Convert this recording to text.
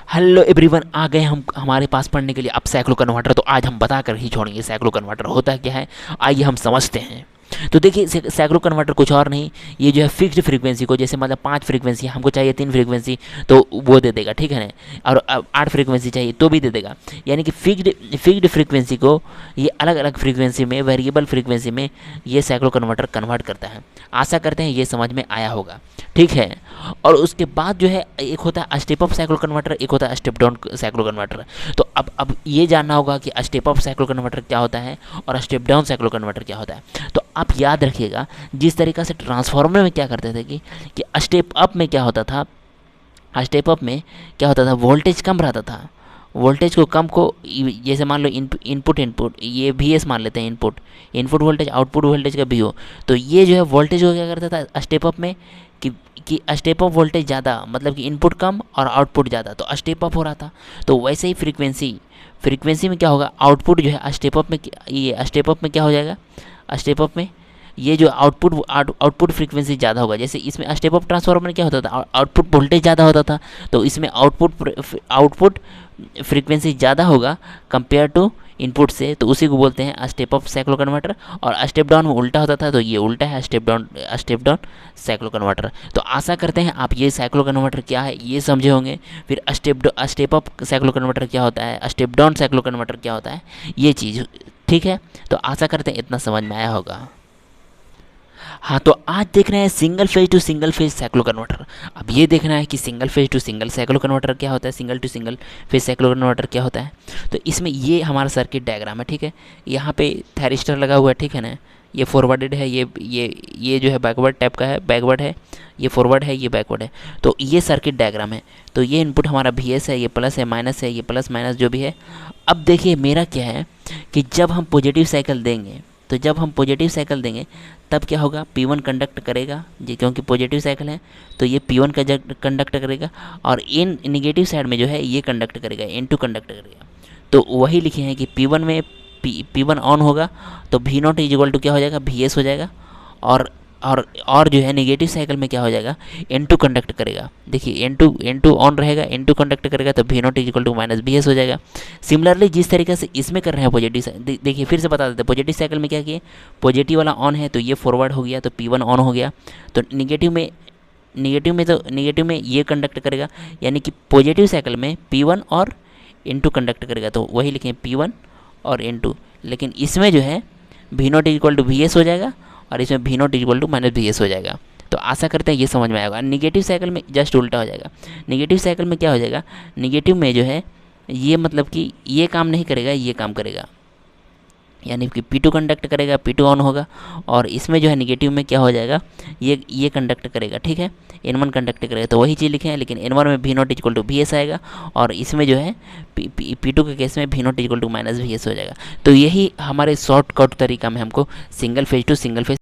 Hello everyone, आ गए हम हमारे पास पढ़ने के लिए अब साइक्लो कन्वर्टर। तो आज हम बता कर ही छोड़ेंगे साइक्लो कन्वर्टर होता क्या है। आइए हम समझते हैं। तो देखिए, साइक्लो कन्वर्टर कुछ और नहीं, ये जो है फिक्स्ड फ्रीक्वेंसी को, जैसे मतलब 5 फ्रीक्वेंसी हमको चाहिए, 3 फ्रीक्वेंसी तो वो दे देगा, ठीक है ना। और 8 फ्रीक्वेंसी चाहिए तो भी दे देगा। यानी कि फिक्स्ड फ्रीक्वेंसी को ये अलग अलग फ्रीक्वेंसी में, वेरिएबल फ्रीक्वेंसी में ये साइक्लो कन्वर्टर कन्वर्ट करता है। आशा करते हैं ये समझ में आया होगा, ठीक है। और उसके बाद जो है एक होता है स्टेप अप साइक्लो कन्वर्टर, एक होता है स्टेप डाउन साइक्लो कन्वर्टर। तो अब ये जानना होगा कि स्टेप अप साइक्लो कन्वर्टर क्या होता है और स्टेप डाउन साइक्लो कन्वर्टर क्या होता है। तो आप याद रखिएगा, जिस तरीक़ा से ट्रांसफार्मर में क्या करते थे कि स्टेप अप में क्या होता था, स्टेप अप में क्या होता था, वोल्टेज कम रहता था। वोल्टेज को कम को जैसे मान लो इनपुट ये वी एस मान लेते हैं, इनपुट वोल्टेज आउटपुट वोल्टेज का भी हो। तो ये जो है वोल्टेज को क्या करता था स्टेप अप में कि स्टेप अप वोल्टेज ज़्यादा, मतलब कि इनपुट कम और आउटपुट ज़्यादा, तो स्टेप अप हो रहा था। तो वैसे ही फ्रीक्वेंसी में क्या होगा, आउटपुट जो है स्टेप अप में, ये स्टेप अप में क्या हो जाएगा, स्टेप अप में ये जो आउटपुट फ्रीक्वेंसी ज़्यादा होगा। जैसे इसमें स्टेप अप ट्रांसफार्मर में क्या होता था, आउटपुट वोल्टेज ज़्यादा होता था, तो इसमें आउटपुट फ्रीक्वेंसी ज़्यादा होगा कंपेयर टू इनपुट से, तो उसी को बोलते हैं स्टेप अप साइक्लो कन्वर्टर। और स्टेप डाउन में उल्टा होता था, तो ये उल्टा है स्टेप डाउन साइक्लो कन्वर्टर। तो आशा करते हैं आप ये साइक्लो कन्वर्टर क्या है ये समझे होंगे। फिर स्टेप अप साइक्लो कन्वर्टर क्या होता है, स्टेप डाउन साइक्लो कन्वर्टर क्या होता है, ये चीज़, ठीक है। तो आशा करते हैं इतना समझ में आया होगा। हाँ, तो आज देख रहे हैं single phase to single phase cycloconverter. अब ये देखना है कि single phase to single cycloconverter क्या होता है, single to single phase cycloconverter क्या होता है। तो इसमें ये हमारा सर्किट डायग्राम है, ठीक है। यहाँ पे थैरिस्टर लगा हुआ है, ठीक है ना। ये फॉरवर्डेड है, ये जो है बैकवर्ड टाइप का है, बैकवर्ड है, ये फॉरवर्ड है, ये बैकवर्ड है। तो ये सर्किट डायग्राम है। तो ये इनपुट हमारा वी एस है, ये प्लस है, माइनस है, ये प्लस माइनस जो भी है। अब देखिए मेरा क्या है कि जब हम पॉजिटिव साइकिल देंगे, तो जब हम पॉजिटिव साइकिल देंगे तब क्या होगा, P1 कंडक्ट करेगा जी, क्योंकि पॉजिटिव साइकिल है तो ये P1 का कंडक्ट करेगा। और इन नेगेटिव साइड में जो है ये कंडक्ट करेगा, N2 कंडक्ट करेगा। तो वही लिखे हैं कि P1 में P1 ऑन होगा तो V0 इज इक्वल टू क्या हो जाएगा, VS हो जाएगा। और जो है नेगेटिव साइकिल में क्या हो जाएगा, N2 कंडक्ट करेगा। देखिए N2 ऑन रहेगा, N2 कंडक्ट करेगा तो V0 is equal to minus VS हो जाएगा। सिमिलरली जिस तरीके से इसमें कर रहे हैं पॉजिटिव, देखिए फिर से बता देते हैं, पॉजिटिव साइकिल में क्या किए, पॉजिटिव वाला ऑन है तो ये फॉरवर्ड हो गया, तो P1 ऑन हो गया। तो नेगेटिव में ये कंडक्ट करेगा, यानी कि पॉजिटिव साइकिल में P1 और N2 कंडक्ट करेगा। तो वही लिखें P1 और N2। लेकिन इसमें जो है V0 इक्वल टू VS हो जाएगा और इसमें V0 equal to minus VS हो जाएगा। तो आशा करते हैं ये समझ में आएगा। नेगेटिव साइकिल में जस्ट उल्टा हो जाएगा। नेगेटिव साइकिल में क्या हो जाएगा, नेगेटिव में जो है ये मतलब कि ये काम नहीं करेगा, ये काम करेगा, यानी कि P2 कंडक्ट करेगा, P2 ऑन होगा। और इसमें जो है नेगेटिव में क्या हो जाएगा, ये कंडक्ट करेगा, ठीक है, N1 कंडक्ट करेगा। तो वही चीज़ लिखे हैं, लेकिन N1 में V0 इक्वल टू VS आएगा और इसमें जो है P2 के केस में V0 equal to minus VS हो जाएगा। तो यही हमारे शॉर्टकट तरीका में हमको single phase to single phase